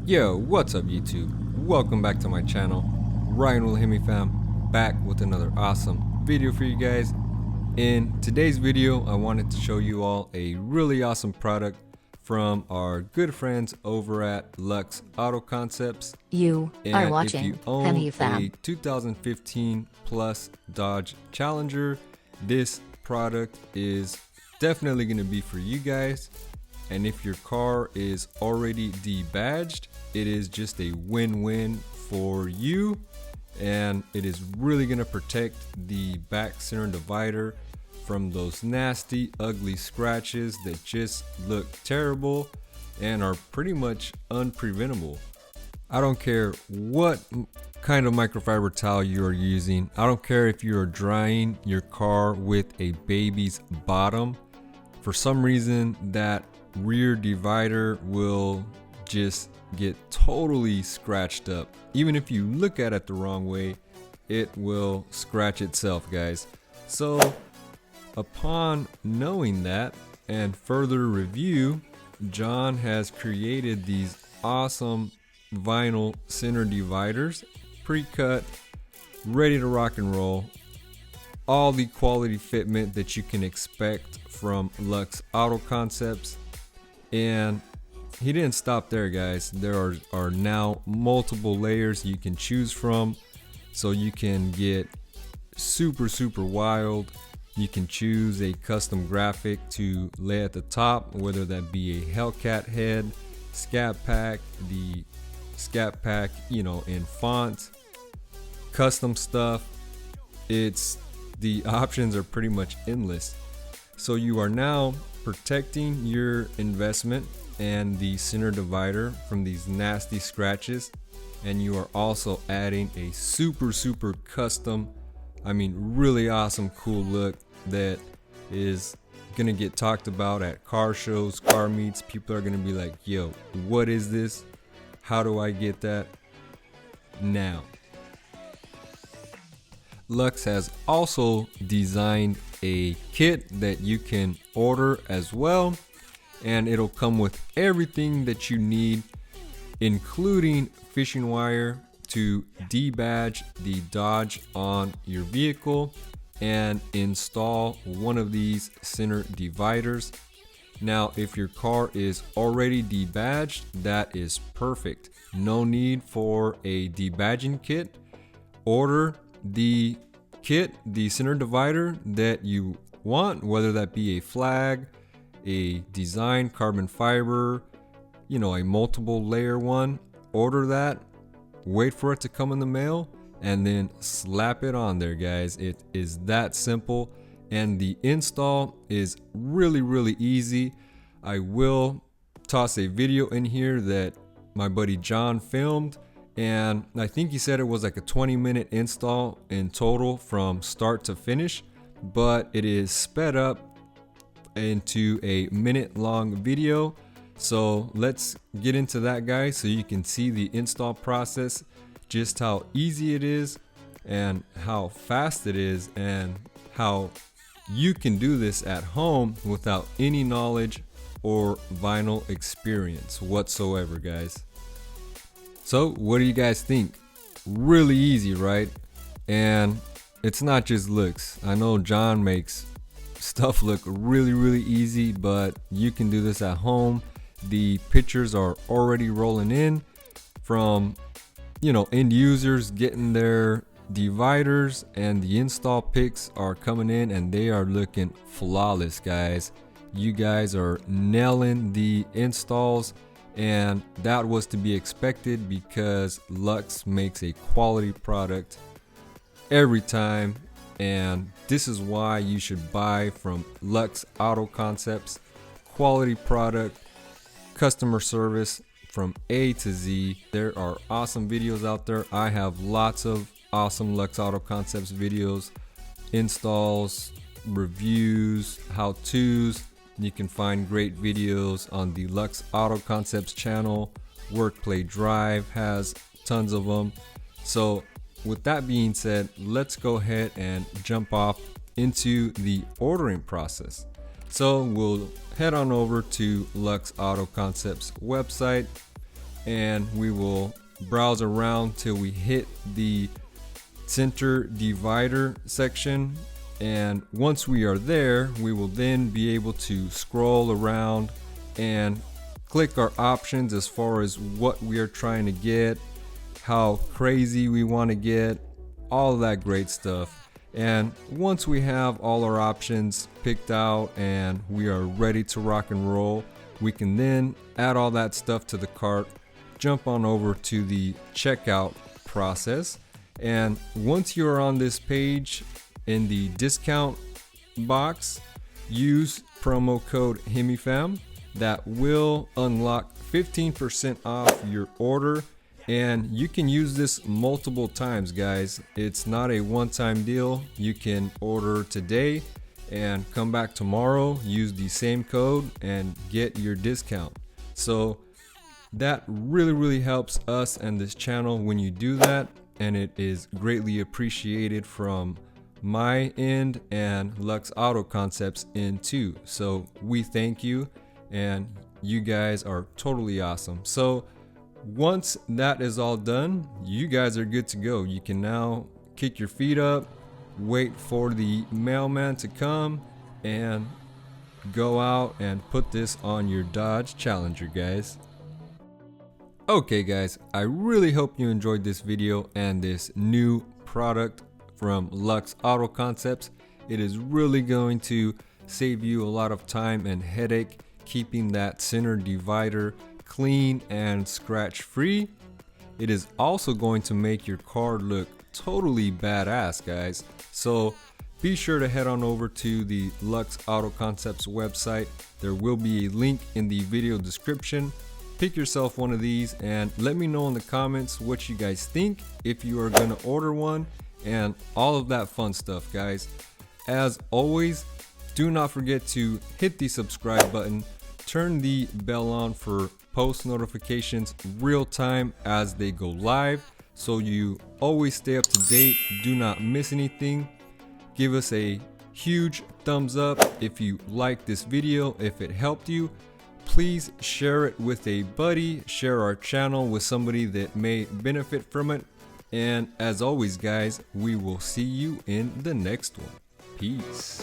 Yo, what's up YouTube? Welcome back to my channel. Ryan with Hemifam, back with another awesome video for you guys. In today's video, I wanted to show you all a really awesome product from our good friends over at Lux Auto Concepts. You are watching if you own Hemifam. a 2015 plus Dodge Challenger, this product is definitely going to be for you guys. And if your car is already debadged, it is just a win-win for you, and it is really going to protect the back center divider from those nasty, ugly scratches that just look terrible and are pretty much unpreventable. I don't care what kind of microfiber towel you are using. I don't care if you are drying your car with a baby's bottom. For some reason, that rear divider will just get totally scratched up. Even if you look at it the wrong way, it will scratch itself, guys. So upon knowing that and further review, John has created these awesome vinyl center dividers, pre-cut, ready to rock and roll. All the quality fitment that you can expect from Lux Auto Concepts. And he didn't stop there, guys. There are now multiple layers you can choose from, so you can get super wild. You can choose a custom graphic to lay at the top, whether that be a Hellcat head, Scat Pack, the Scat Pack, in font, custom stuff. The options are pretty much endless. So you are now protecting your investment and the center divider from these nasty scratches, and you are also adding a super custom, really awesome, cool look that is gonna get talked about at car shows, car meets. People are gonna be like, yo, what is this? How do I get that? Now, Lux has also designed a kit that you can order as well, and it'll come with everything that you need, including fishing wire to debadge the Dodge on your vehicle and install one of these center dividers. Now, if your car is already debadged, that is perfect. No need for a debadging kit. Order the kit, the center divider that you want, whether that be a flag, a design carbon fiber, a multiple layer one. Order that, wait for it to come in the mail, and then slap it on there, guys. It is that simple, and the install is really easy. I will toss a video in here that my buddy John filmed, and I think he said it was like a 20-minute install in total from start to finish, but it is sped up into a minute-long video. So let's get into that, guys, so you can see the install process, just how easy it is and how fast it is, and how you can do this at home without any knowledge or vinyl experience whatsoever, guys. So what do you guys think? Really easy, right? And it's not just looks. I know John makes stuff look really easy, but you can do this at home. The pictures are already rolling in from end users getting their dividers, and the install pics are coming in and they are looking flawless, guys. You guys are nailing the installs, and that was to be expected because Lux makes a quality product every time, and this is why you should buy from Lux Auto Concepts. Quality product, customer service from A to Z. There are awesome videos out there. I have lots of awesome Lux Auto Concepts videos, installs, reviews, how-tos. You can find great videos on the Lux Auto Concepts channel. Work Play Drive has tons of them. So with that being said, let's go ahead and jump off into the ordering process. So we'll head on over to Lux Auto Concepts website. and we will browse around till we hit the center divider section. And once we are there, we will then be able to scroll around and click our options as far as what we are trying to get, how crazy we want to get, all of that great stuff. And once we have all our options picked out and we are ready to rock and roll, we can then add all that stuff to the cart, jump on over to the checkout process. And once you're on this page, in the discount box, use promo code Hemifam. That will unlock 15% off your order, and you can use this multiple times, guys. It's not a one-time deal. You can order today and come back tomorrow, use the same code and get your discount. So that really helps us and this channel when you do that, and it is greatly appreciated from my end and Lux Auto Concepts end too. So we thank you, and you guys are totally awesome. So once that is all done, you guys are good to go. You can now kick your feet up, wait for the mailman to come, and go out and put this on your Dodge Challenger, guys. Okay guys, I really hope you enjoyed this video and this new product from Lux Auto Concepts. It is really going to save you a lot of time and headache keeping that center divider clean and scratch free. It is also going to make your car look totally badass, guys. So be sure to head on over to the Lux Auto Concepts website. There will be a link in the video description. Pick yourself one of these and let me know in the comments what you guys think, if you are going to order one, and all of that fun stuff, guys. As always, do not forget to hit the subscribe button, turn the bell on for post notifications real time as they go live, so you always stay up to date, do not miss anything. Give us a huge thumbs up if you like this video. If it helped you, please share it with a buddy, share our channel with somebody that may benefit from it. And as always, guys, we will see you in the next one. Peace.